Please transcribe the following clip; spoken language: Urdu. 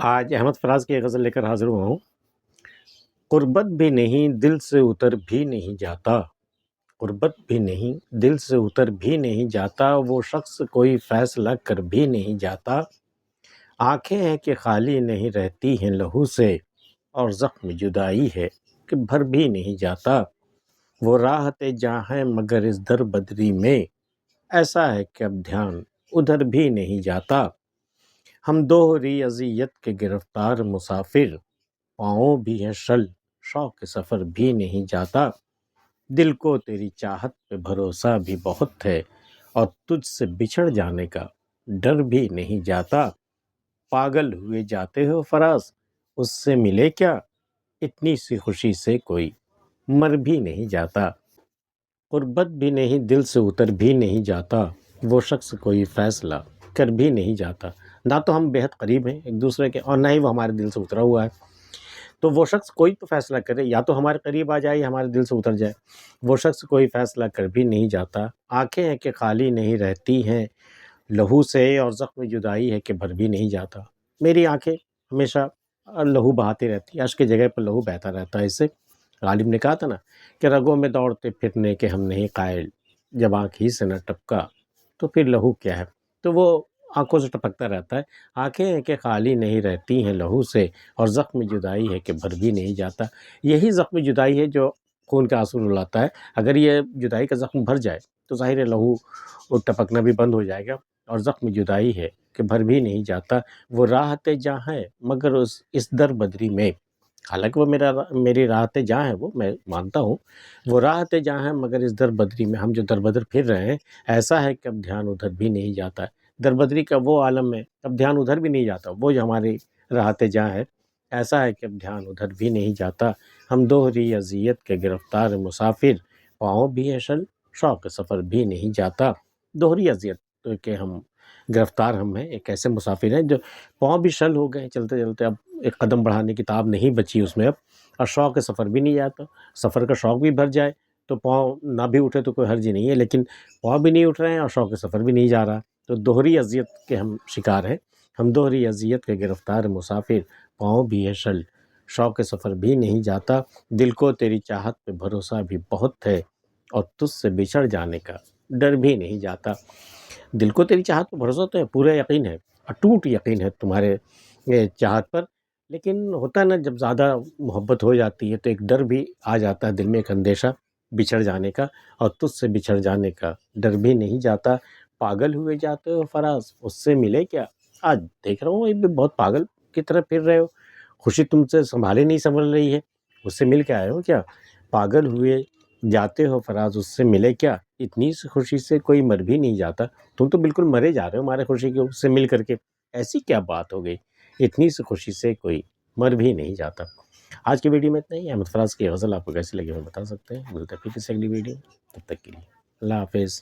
آج احمد فراز کی ایک غزل لے کر حاضر ہوا ہوں۔ قربت بھی نہیں دل سے اتر بھی نہیں جاتا، قربت بھی نہیں دل سے اتر بھی نہیں جاتا، وہ شخص کوئی فیصلہ کر بھی نہیں جاتا۔ آنکھیں ہیں کہ خالی نہیں رہتی ہیں لہو سے، اور زخم جدائی ہے کہ بھر بھی نہیں جاتا۔ وہ راحت جاں ہے مگر اس در بدری میں، ایسا ہے کہ اب دھیان ادھر بھی نہیں جاتا۔ ہم دوہری اذیت کے گرفتار مسافر، پاؤں بھی ہے شل شوق سفر بھی نہیں جاتا۔ دل کو تیری چاہت پہ بھروسہ بھی بہت ہے، اور تجھ سے بچھڑ جانے کا ڈر بھی نہیں جاتا۔ پاگل ہوئے جاتے ہو فراز، اس سے ملے کیا، اتنی سی خوشی سے کوئی مر بھی نہیں جاتا۔ قربت بھی نہیں دل سے اتر بھی نہیں جاتا، وہ شخص کوئی فیصلہ کر بھی نہیں جاتا۔ نہ تو ہم بہت قریب ہیں ایک دوسرے کے، اور نہ ہی وہ ہمارے دل سے اترا ہوا ہے، تو وہ شخص کوئی تو فیصلہ کرے، یا تو ہمارے قریب آ جائے یا ہمارے دل سے اتر جائے۔ وہ شخص کوئی فیصلہ کر بھی نہیں جاتا۔ آنکھیں ہیں کہ خالی نہیں رہتی ہیں لہو سے، اور زخم جدائی ہے کہ بھر بھی نہیں جاتا۔ میری آنکھیں ہمیشہ لہو بہاتی رہتی، اشک کی جگہ پر لہو بہتا رہتا ہے۔ اس سے غالب نے کہا تھا نا کہ رگوں میں دوڑتے پھرنے کے ہم نہیں قائل، جب آنکھ ہی سے نہ ٹپکا تو پھر لہو کیا ہے۔ تو وہ آنکھوں سے ٹپکتا رہتا ہے۔ آنکھیں ہیں کہ خالی نہیں رہتی ہیں لہو سے، اور زخم جدائی ہے کہ بھر بھی نہیں جاتا۔ یہی زخم جدائی ہے جو خون کا آنسو رلاتا ہے۔ اگر یہ جدائی کا زخم بھر جائے تو ظاہر ہے لہو ٹپکنا بھی بند ہو جائے گا، اور زخم جدائی ہے کہ بھر بھی نہیں جاتا۔ وہ راحت جاں ہے مگر اس در بدری میں، حالانکہ وہ میری راحت جاں ہے، وہ میں مانتا ہوں، وہ راحت جاں ہے مگر اس در بدری میں، ہم جو در بدر پھر رہے ہیں، ایسا ہے کہ اب دھیان ادھر بھی نہیں جاتا۔ در بدری کا وہ عالم ہے، اب دھیان ادھر بھی نہیں جاتا۔ وہ جو ہماری راحت جاں ہے، ایسا ہے کہ اب دھیان ادھر بھی نہیں جاتا۔ ہم دوہری اذیت کے گرفتار مسافر، پاؤں بھی ہے شل شوق سفر بھی نہیں جاتا۔ دوہری اذیت تو کہ ہم گرفتار ہم ہیں، ایک ایسے مسافر ہیں جو پاؤں بھی شل ہو گئے چلتے چلتے، اب ایک قدم بڑھانے کی تاب نہیں بچی اس میں اب، اور شوق سفر بھی نہیں جاتا۔ سفر کا شوق بھی بھر جائے تو پاؤں نہ بھی اٹھے تو کوئی حرج ہی نہیں ہے، لیکن پاؤں بھی نہیں اٹھ رہے ہیں اور شوق سفر بھی نہیں جا رہا، تو دوہری اذیت کے ہم شکار ہیں۔ ہم دوہری اذیت کے گرفتار مسافر، پاؤں بھی ہے شل شوق سفر بھی نہیں جاتا۔ دل کو تیری چاہت پہ بھروسہ بھی بہت ہے، اور تجھ سے بچھڑ جانے کا ڈر بھی نہیں جاتا۔ دل کو تیری چاہت پہ بھروسہ تو ہے، پورا یقین ہے، اٹوٹ یقین ہے تمہارے چاہت پر، لیکن ہوتا ہے نا جب زیادہ محبت ہو جاتی ہے تو ایک ڈر بھی آ جاتا ہے دل میں، ایک اندیشہ بچھڑ جانے کا، اور تجھ سے بچھڑ جانے کا ڈر بھی نہیں جاتا۔ پاگل ہوئے جاتے ہو فراز، اس سے ملے کیا، آج دیکھ رہا ہوں یہ بھی بہت پاگل کی طرح پھر رہے ہو، خوشی تم سے سنبھالے نہیں سنبھل رہی ہے، اس سے مل کے آئے ہو کیا؟ پاگل ہوئے جاتے ہو فراز، اس سے ملے کیا، اتنی سی خوشی سے کوئی مر بھی نہیں جاتا۔ تم تو بالکل مرے جا رہے ہو ہمارے خوشی کے اس سے مل کر کے، ایسی کیا بات ہو گئی، اتنی سی خوشی سے کوئی مر بھی نہیں جاتا۔ آج کی ویڈیو میں اتنا ہی۔ احمد فراز کی غزل آپ کو کیسی لگی ہمیں بتا سکتے ہیں۔ ملتے ہیں پھر کسی اگلی ویڈیو، تب تک کے لیے اللہ حافظ۔